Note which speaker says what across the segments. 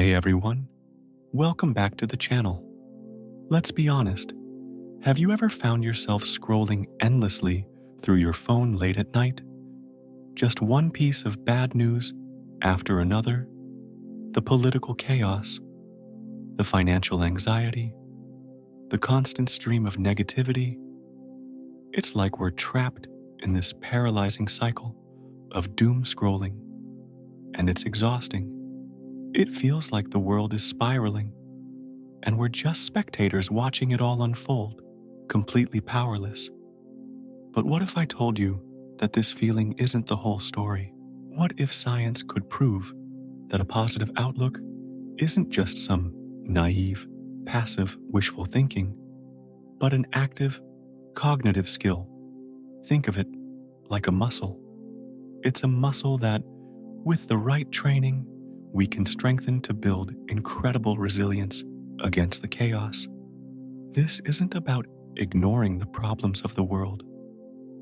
Speaker 1: Hey everyone, welcome back to the channel. Let's be honest, have you ever found yourself scrolling endlessly through your phone late at night? Just one piece of bad news after another, the political chaos, the financial anxiety, the constant stream of negativity. It's like we're trapped in this paralyzing cycle of doom scrolling, and it's exhausting. It feels like the world is spiraling, and we're just spectators watching it all unfold, completely powerless. But what if I told you that this feeling isn't the whole story? What if science could prove that a positive outlook isn't just some naive, passive, wishful thinking, but an active, cognitive skill? Think of it like a muscle. It's a muscle that, with the right training, we can strengthen to build incredible resilience against the chaos. This isn't about ignoring the problems of the world.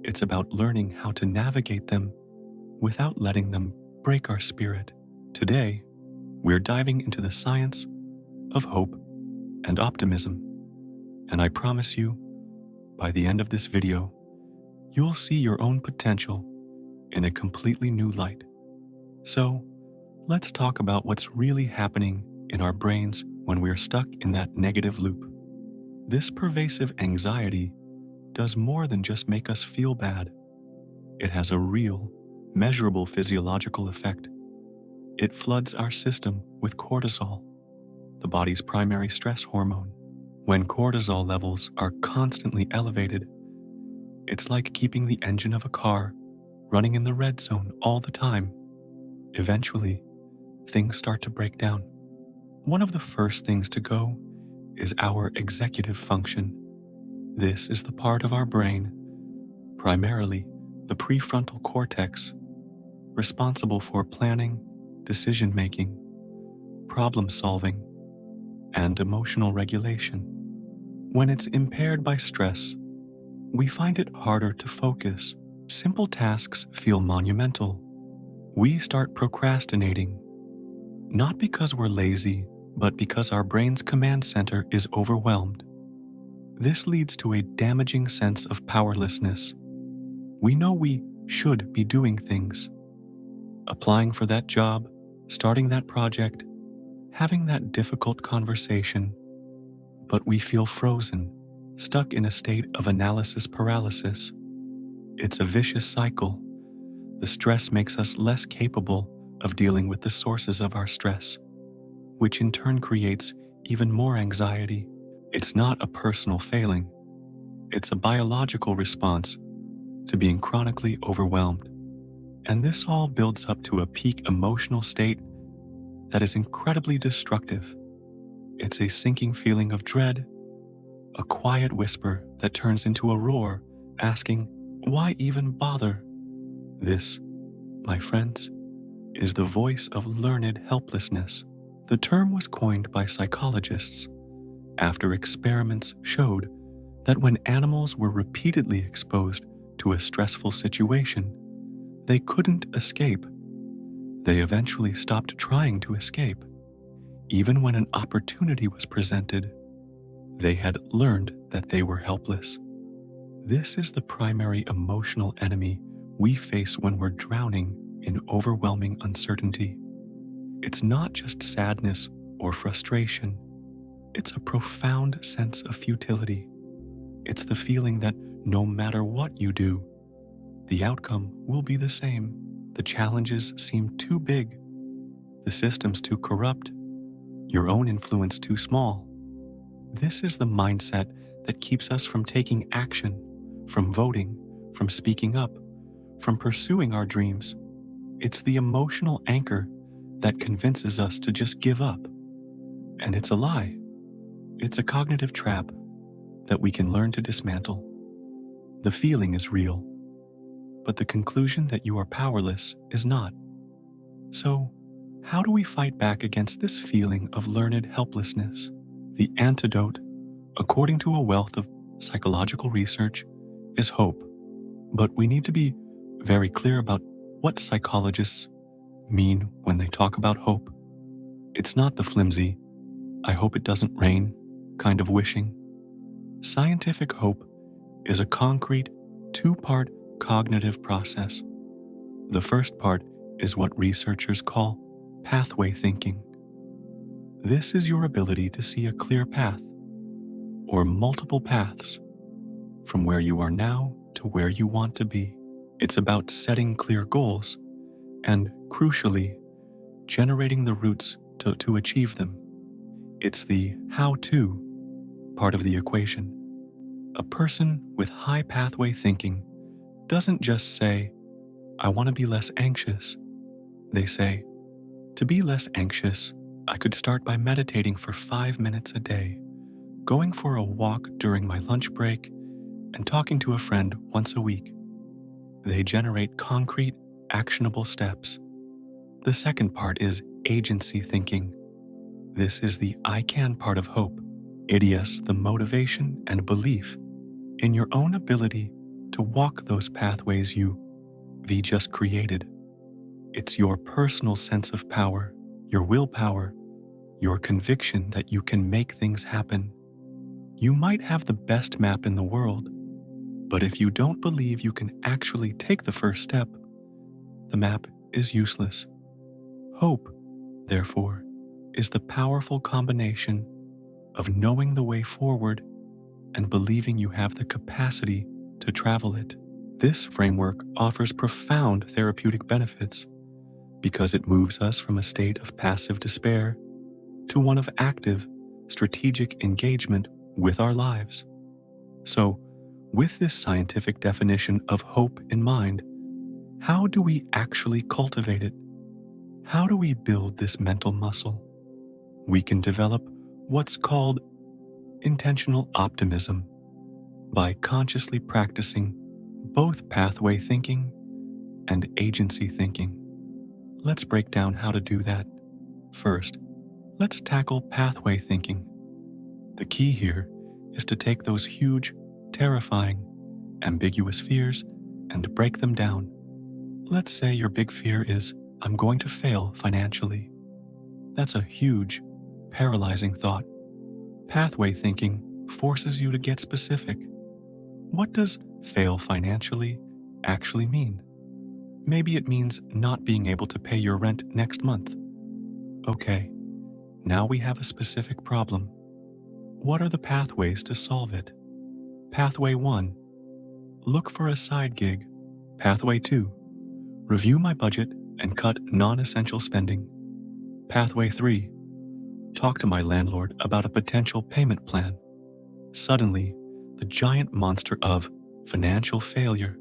Speaker 1: It's about learning how to navigate them without letting them break our spirit. Today, we're diving into the science of hope and optimism. And I promise you, by the end of this video, you'll see your own potential in a completely new light. So, let's talk about what's really happening in our brains when we're stuck in that negative loop. This pervasive anxiety does more than just make us feel bad. It has a real, measurable physiological effect. It floods our system with cortisol, the body's primary stress hormone. When cortisol levels are constantly elevated, it's like keeping the engine of a car running in the red zone all the time. Eventually, things start to break down. One of the first things to go is our executive function. This is the part of our brain, primarily the prefrontal cortex, responsible for planning, decision-making, problem-solving, and emotional regulation. When it's impaired by stress, we find it harder to focus. Simple tasks feel monumental. We start procrastinating, not because we're lazy, but because our brain's command center is overwhelmed. This leads to a damaging sense of powerlessness. We know we should be doing things, applying for that job, starting that project, having that difficult conversation, but we feel frozen, stuck in a state of analysis paralysis. It's a vicious cycle. The stress makes us less capable of dealing with the sources of our stress, which in turn creates even more anxiety. It's not a personal failing. It's a biological response to being chronically overwhelmed. And this all builds up to a peak emotional state that is incredibly destructive. It's a sinking feeling of dread, a quiet whisper that turns into a roar, asking, why even bother? This, my friends, is the voice of learned helplessness. The term was coined by psychologists after experiments showed that when animals were repeatedly exposed to a stressful situation, they couldn't escape. They eventually stopped trying to escape. Even when an opportunity was presented, they had learned that they were helpless. This is the primary emotional enemy we face when we're drowning in overwhelming uncertainty. It's not just sadness or frustration. It's a profound sense of futility. It's the feeling that no matter what you do, the outcome will be the same. The challenges seem too big, the system's too corrupt, your own influence too small. This is the mindset that keeps us from taking action, from voting, from speaking up, from pursuing our dreams. It's the emotional anchor that convinces us to just give up. And it's a lie. It's a cognitive trap that we can learn to dismantle. The feeling is real, but the conclusion that you are powerless is not. So, how do we fight back against this feeling of learned helplessness? The antidote, according to a wealth of psychological research, is hope. But we need to be very clear about what psychologists mean when they talk about hope. It's not the flimsy, "I hope it doesn't rain" kind of wishing. Scientific hope is a concrete, two-part cognitive process. The first part is what researchers call pathway thinking. This is your ability to see a clear path, or multiple paths, from where you are now to where you want to be. It's about setting clear goals and, crucially, generating the routes to achieve them. It's the how-to part of the equation. A person with high pathway thinking doesn't just say, "I want to be less anxious." They say, "To be less anxious, I could start by meditating for 5 minutes a day, going for a walk during my lunch break, and talking to a friend once a week." They generate concrete, actionable steps. The second part is agency thinking. This is the "I can" part of hope. It is the motivation and belief in your own ability to walk those pathways we just created. It's your personal sense of power, your willpower, your conviction that you can make things happen. You might have the best map in the world, but if you don't believe you can actually take the first step, the map is useless. Hope, therefore, is the powerful combination of knowing the way forward and believing you have the capacity to travel it. This framework offers profound therapeutic benefits because it moves us from a state of passive despair to one of active, strategic engagement with our lives. So, with this scientific definition of hope in mind, how do we actually cultivate it? How do we build this mental muscle? We can develop what's called intentional optimism by consciously practicing both pathway thinking and agency thinking. Let's break down how to do that. First, let's tackle pathway thinking. The key here is to take those huge, terrifying, ambiguous fears and break them down. Let's say your big fear is, "I'm going to fail financially." That's a huge, paralyzing thought. Pathway thinking forces you to get specific. What does fail financially actually mean? Maybe it means not being able to pay your rent next month. Okay, now we have a specific problem. What are the pathways to solve it? Pathway 1, look for a side gig. Pathway 2, review my budget and cut non-essential spending. Pathway 3, talk to my landlord about a potential payment plan. Suddenly, the giant monster of financial failure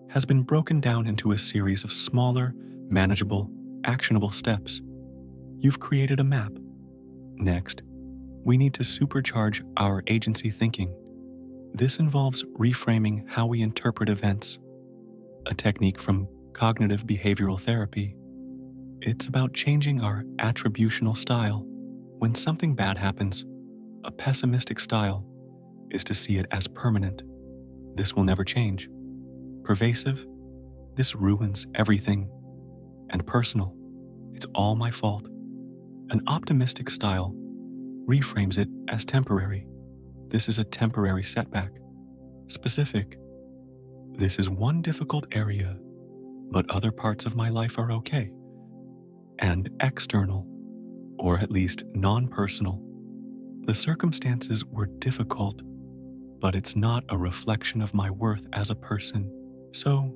Speaker 1: has been broken down into a series of smaller, manageable, actionable steps. You've created a map. Next, we need to supercharge our agency thinking. This involves reframing how we interpret events, a technique from cognitive behavioral therapy. It's about changing our attributional style. When something bad happens, a pessimistic style is to see it as permanent. This will never change. Pervasive, this ruins everything. And personal, it's all my fault. An optimistic style reframes it as temporary. This is a temporary setback. Specific, this is one difficult area, but other parts of my life are okay. And external, or at least non-personal, the circumstances were difficult, but it's not a reflection of my worth as a person. So,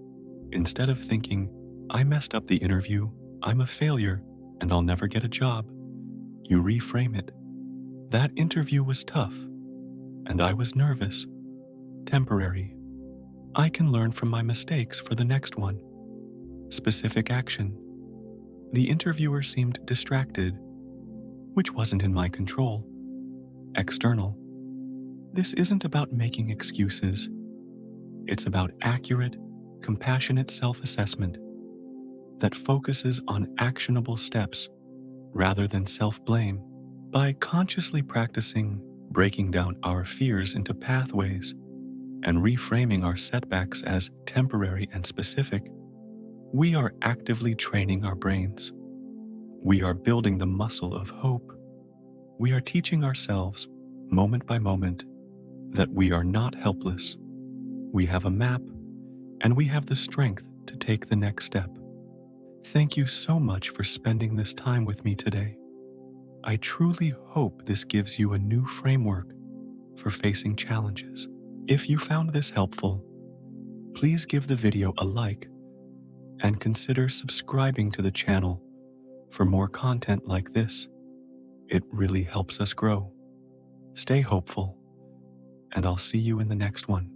Speaker 1: instead of thinking, "I messed up the interview, I'm a failure, and I'll never get a job," you reframe it. "That interview was tough, and I was nervous. Temporary. I can learn from my mistakes for the next one." Specific action. The interviewer seemed distracted, which wasn't in my control. External. This isn't about making excuses. It's about accurate, compassionate self-assessment that focuses on actionable steps rather than self-blame. By consciously practicing breaking down our fears into pathways and reframing our setbacks as temporary and specific, we are actively training our brains. We are building the muscle of hope. We are teaching ourselves, moment by moment, that we are not helpless. We have a map, and we have the strength to take the next step. Thank you so much for spending this time with me today. I truly hope this gives you a new framework for facing challenges. If you found this helpful, please give the video a like and consider subscribing to the channel for more content like this. It really helps us grow. Stay hopeful, and I'll see you in the next one.